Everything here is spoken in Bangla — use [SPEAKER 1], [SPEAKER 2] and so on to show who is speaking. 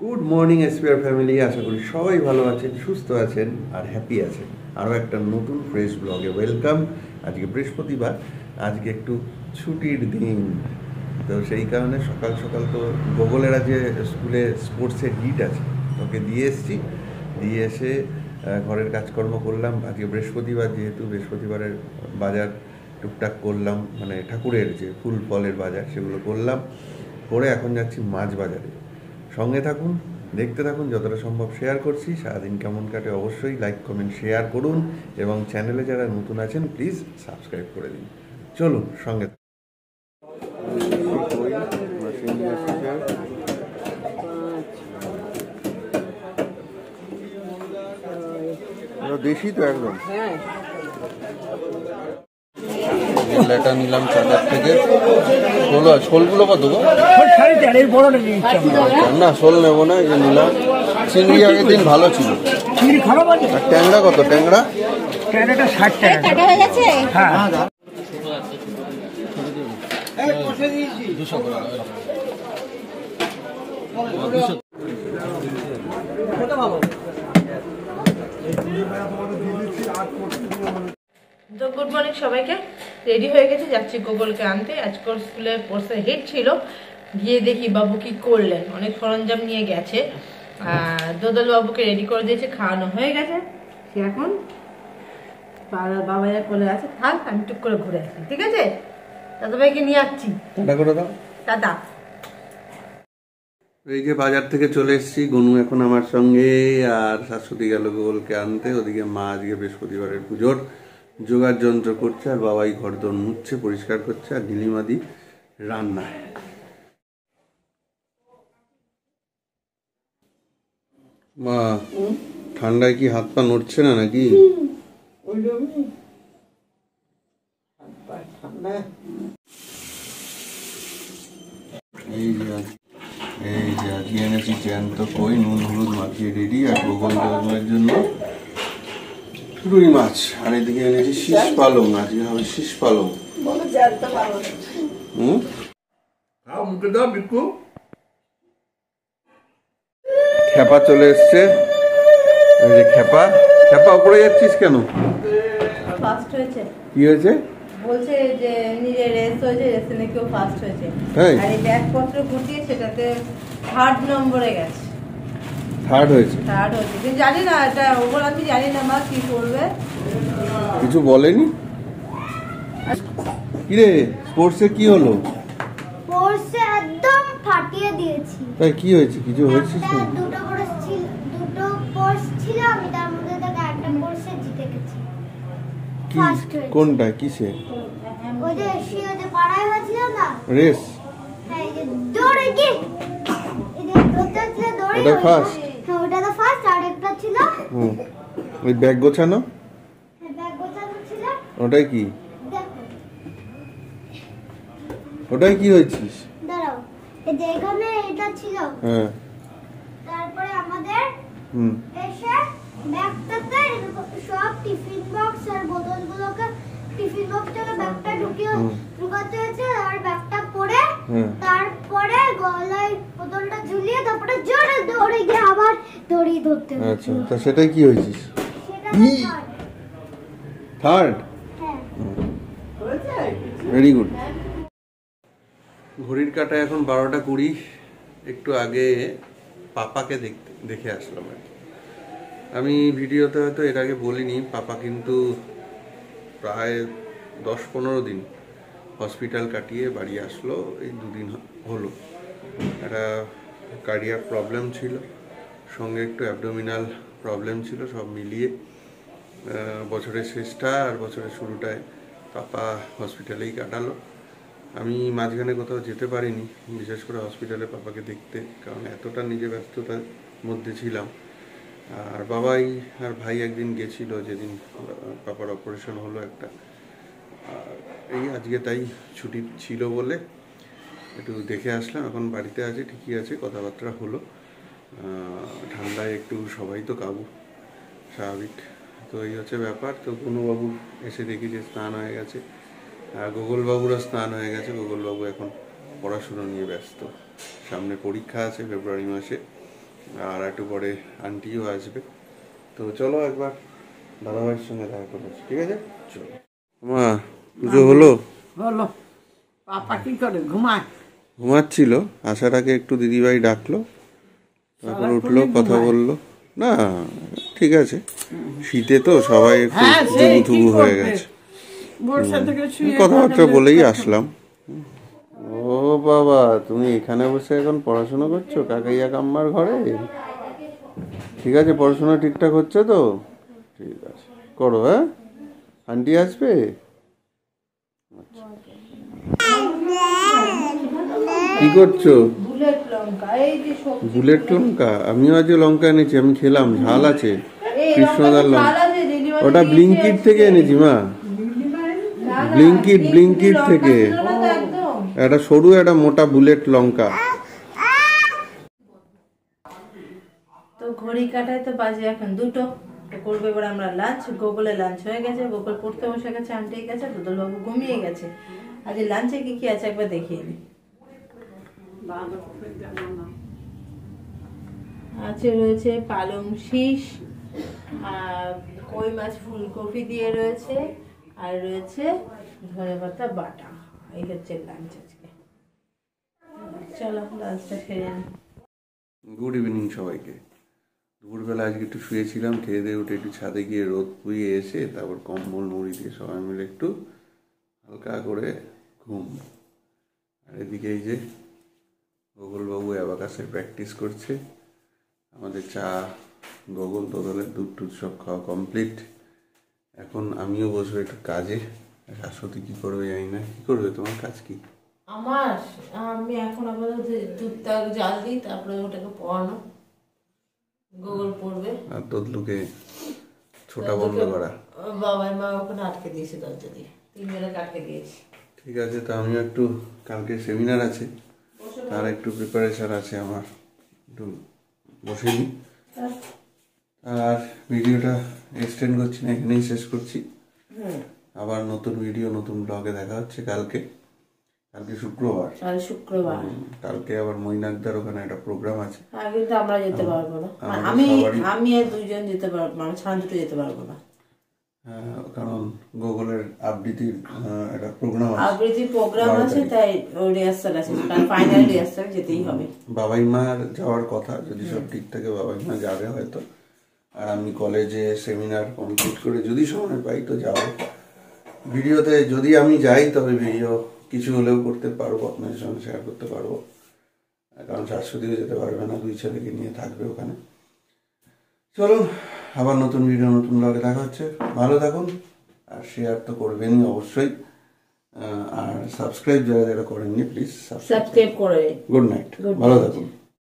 [SPEAKER 1] গুড মর্নিং এসপিআর ফ্যামিলি, আশা করি সবাই ভালো আছেন, সুস্থ আছেন আর হ্যাপি আছেন। আরও একটা নতুন ফ্রেশ ব্লগে ওয়েলকাম। আজকে বৃহস্পতিবার, আজকে একটু ছুটির দিন, তো সেই কারণে সকাল সকাল তো গোগলের আজকে স্কুলে স্পোর্টসের হিট আছে, ওকে দিয়ে এসেছি। দিয়ে এসে ঘরের কাজকর্ম করলাম। আজকে বৃহস্পতিবার, যেহেতু বৃহস্পতিবারের বাজার টুকটাক করলাম, মানে ঠাকুরের যে ফুল ফলের বাজার সেগুলো করলাম, করে এখন যাচ্ছি মাছ বাজারে। সঙ্গে থাকুন, দেখতে থাকুন, যতটা সম্ভব শেয়ার করছি। সারাদিন কেমন কাটে অবশ্যই লাইক কমেন্ট শেয়ার করুন, এবং চ্যানেলে যারা নতুন আছেন প্লিজ সাবস্ক্রাইব করে দিন। চলুন সঙ্গে। দেশি তো একদম। লেটা নিলাম চাঁদার থেকে। শোলগুলো কত গো? না, শোল নেবো না, যে নিলাম। চিংড়ি আগের দিন ভালো ছিল। আর ট্যাংরা কত? ট্যাংরা
[SPEAKER 2] 60 টাকা হয়ে গেছে।
[SPEAKER 3] তো গুড মর্নিং সবাইকে। রেডি হয়ে গেছে, যাচ্ছি গোগলকে আনতে। আজকাল স্কুলের কোর্সের হেড ছিল, গিয়ে দেখি বাবু কি করলেন। অনেক সরঞ্জাম নিয়ে গেছে। দোদল বাবুকে রেডি করে দিয়েছে, খাওয়ানো হয়ে গেছে। সে এখন বাবা কোলে আছে। থাক, আমি টুক করে ঘুরে আসি, ঠিক আছে? দাদা ভাইকে নিয়ে আসছি। টাটা।
[SPEAKER 1] এই যে বাজার থেকে চলে এসেছি, গনু এখন আমার সঙ্গে, আর শাশুড়ি গেল গোগলকে আনতে। ওদিকে মা আজকে বৃহস্পতিবারের পুজোর জোগাড় যন্ত্র করছে, আর বাবাই ঘর দর মুছছে, পরিষ্কার করছে, আর নীলিমাদি রান্নায়। মা, ঠান্ডায় কি হাত পা নড়ছে না নাকি? এই যে আজকে এনেছি জ্যান্ত কই, নুন হলুদ মাখিয়ে রেডি। আর গোগল জলের জন্য রুই মাছ। আর এদিকে এনেছি শীষ পালং, আজকে হবে শীষ পালং। খেপা চলে এসছে। এই যে খেপা। খেপা উপরে যাচ্ছিস কেন?
[SPEAKER 3] ফার্স্ট হয়েছে।
[SPEAKER 1] কি হয়েছে?
[SPEAKER 3] বলছে যে নিজে রেস হয়েছে, রেসে নাকিও ফার্স্ট হয়েছে। আর এই ব্যাগপত্র গুটিয়ে সেটাতে 3rd নম্বরে গেছে।
[SPEAKER 1] থার্ড হয়েছে?
[SPEAKER 3] থার্ড হয়েছে, কিন্তু জানি না এটা ওপর, আমি জানি না মা কি করবে।
[SPEAKER 1] কিছু বলেনি? কিরে, স্পোর্টসে কি হলো?
[SPEAKER 2] স্পোর্টসে একদম ফাটিয়ে দিয়েছি।
[SPEAKER 1] তাই কি হয়েছে? কিছু হয়েছে?
[SPEAKER 2] দুটো কোর্স ছিল, আমি তার মধ্যে থেকে একটা কোর্সে জিতে গেছি।
[SPEAKER 1] কোনটা? কিসে?
[SPEAKER 2] ওই যে শিওতে পাড়ায় হয়েছিল না
[SPEAKER 1] রেস?
[SPEAKER 2] হ্যাঁ, এই যে দৌড়ে কি এই যে দৌড়তে ছিল, দৌড়ে
[SPEAKER 1] ওটা ফার্স্ট?
[SPEAKER 2] হ্যাঁ, ওটা তো ফার্স্ট। আর একটা ছিল
[SPEAKER 1] ওই ব্যাগ গোছানো?
[SPEAKER 2] হ্যাঁ, ব্যাগ গোছানো ছিল।
[SPEAKER 1] ওটাই কি?
[SPEAKER 2] দেখো,
[SPEAKER 1] ওটাই কি হয়েছিস?
[SPEAKER 2] দাঁড়াও, এই যে এখানে এটা ছিল।
[SPEAKER 1] হ্যাঁ।
[SPEAKER 2] তারপরে আমাদের এসে ব্যাগটাতে সব টিফিন বক্স আর বোতলগুলোকে টিফিন বক্সটাকে ব্যাগটা ঢুকাতে হয়েছে। আর ব্যাগটা পরে তারপরে গলায় বোতলটা ঝুলিয়ে তারপরে জোরে দৌড়ে গিয়ে আবার দড়ি ধরতে হয়েছে।
[SPEAKER 1] আচ্ছা, তা সেটাই কি হয়েছিস? থার্ড?
[SPEAKER 2] হ্যাঁ।
[SPEAKER 1] Very good. ঘড়ির কাঁটা এখন 12টা 20। একটু আগে পাপাকে দেখে আসলাম আর কি। আমি ভিডিওতে হয়তো এর আগে বলিনি, পাপা কিন্তু প্রায় 10-15 দিন হসপিটাল কাটিয়ে বাড়ি আসলো। এই 2 দিন হলো। একটা কার্ডিয়াক প্রবলেম ছিল, সঙ্গে একটু অ্যাবডোমিনাল প্রবলেম ছিল। সব মিলিয়ে বছরের শেষটা আর বছরের শুরুটায় পাপা হসপিটালেই কাটালো। আমি মাঝখানে কোথাও যেতে পারিনি, বিশেষ করে হসপিটালে পাপাকে দেখতে, কারণ এতটা নিজে ব্যস্ততার মধ্যে ছিলাম। আর বাবাই আর ভাই একদিন গেছিল, যেদিন পাপার অপারেশন হলো একটা। আর এই আজকে তাই ছুটি ছিল বলে একটু দেখে আসলাম। এখন বাড়িতে আছে, ঠিকই আছে, কথাবার্তা হলো। ঠান্ডায় একটু সবাই তো কাবু, স্বাভাবিক। তো এই হচ্ছে ব্যাপার। তো গনুবাবু এসে দেখি যে স্নান হয়ে গেছে, আর গোগলবাবুরও স্নান হয়ে গেছে। গোগলবাবু এখন পড়াশুনো নিয়ে ব্যস্ত, সামনে পরীক্ষা আছে ফেব্রুয়ারি মাসে। আর একটু পরে আন্টিও আসবে। তো চলো একবার দাদাভাইয়ের সঙ্গে দেখা করে আসি, ঠিক আছে? চলো মা, পুজো হলো?
[SPEAKER 4] হলো। পাপা কি করে, ঘুমায়?
[SPEAKER 1] ঘুমাচ্ছিল, আসার আগে একটু দিদিভাই ডাকলো, তারপর উঠলো, কথা বললো। না ঠিক আছে, শীতে তো সবাই একটু থুবু হয়ে গেছে, কথাবার্তা বলেই আসলাম। ও বাবা, তুমি এখানে বসে এখন পড়াশোনা করছো কাকাইয়া কাম্মার ঘরে? ঠিক আছে, পড়াশোনা ঠিকঠাক হচ্ছে তো? ঠিক আছে, করো। হ্যাঁ, আন্টি আসবে? কি করছো? বুলেট লঙ্কা? আমিও আজ লঙ্কা এনেছি, আমি খেলাম, ঝাল আছে। কৃষ্ণদার লঙ্কা, ওটা ব্লিঙ্কিট থেকে এনেছি মা, ব্লিঙ্কিট থেকে। একটা সরু একটা মোটা বুলেট লঙ্কা।
[SPEAKER 3] তো ঘড়ি কাটায় তো বাজে এখন 2টো। তো করবো এবার আমরা লাঞ্চ। গোকুলের লাঞ্চ হয়ে গেছে, গোকুল পড়তে বসে গেছে, আন্টি গেছে, দুদলবাবু ঘুমিয়ে গেছে। আজ লাঞ্চে কি কি আছে একবার দেখিয়ে দিই। আছে রয়েছে পালং শীষ, কই মাছ ফুলকপি দিয়ে রয়েছে, আর রয়েছে ধনেপাতা বাটা। এই হচ্ছে লাঞ্চ আজকে। চলো লাঞ্চটা খেয়ে নিই।
[SPEAKER 1] গুড ইভিনিং সবাইকে। দুপুরবেলা আজকে একটু শুয়েছিলাম, খেয়ে দিয়ে উঠে একটু ছাদে গিয়ে রোদ পুড়িয়ে এসে তারপর কম্বল মুড়ি দিয়ে সবাই মিলে একটু হালকা করে ঘুম। আর এদিকে এই যে গোকুলবাবু অ্যাবাকাসের প্র্যাকটিস করছে। আমাদের চা, গোকুল তোদলের দুধ টুধ সব খাওয়া কমপ্লিট। এখন আমিও বসবো একটু কাজে। শাশ্বতী কি করবে জানি না। কি করবে, তোমার কাজ কি?
[SPEAKER 3] আমি এখন আপাতত দুধটা জাল দিই, তারপরে ওটাকে পড়ানো, গোগল পড়বে।
[SPEAKER 1] আর তোদলুকে ছোটা বন্ধ করা।
[SPEAKER 3] বাবার মা ওখানে আটকে দিয়েছে দরজা দিয়ে, 3 জনকে আটকে দিয়েছে।
[SPEAKER 1] ঠিক আছে, তো আমিও একটু, কালকে সেমিনার আছে, তার একটু প্রিপারেশন আছে আমার, একটু বসে নিই। আর ভিডিওটা এক্সটেন্ড করছি না, এখানেই শেষ করছি। আবার নতুন ভিডিও নতুন ব্লগে দেখা হচ্ছে কালকে শুক্রবার। কালকে আবার মৈনাকদার ওখানে একটা প্রোগ্রাম আছে।
[SPEAKER 3] কিন্তু আমরা যেতে পারবো না, আমি আর 2 জন যেতে পারবো, আমি ছাড়া দুটো যেতে পারবো না।
[SPEAKER 1] কারণ গুগলের আবৃত্তির একটা প্রোগ্রাম আছে,
[SPEAKER 3] তাই রিহার্সাল আছে, ফাইনাল রিহার্সাল যেতেই হবে।
[SPEAKER 1] বাবাই মার যাওয়ার কথা, যদি সব ঠিক থাকে বাবাই মা যাবে হয়তো। আর আমি কলেজে সেমিনার কমপ্লিট করে যদি সময় পাই তো যাবো। ভিডিওতে যদি আমি যাই তবে ভিডিও কিছু হলেও করতে পারবো, আপনাদের সঙ্গে শেয়ার করতে পারবো। কারণ শাশ্বতীও যেতে পারবে না, 2 ছেলেকে নিয়ে থাকবে ওখানে। চলুন, আবার নতুন ভিডিও নতুন ব্লগে দেখা হচ্ছে। ভালো থাকুন, আর শেয়ার তো করবেনই অবশ্যই। আর সাবস্ক্রাইব যারা যারা করেননি প্লিজ সাবস্ক্রাইব করে। গুড নাইট, ভালো থাকুন।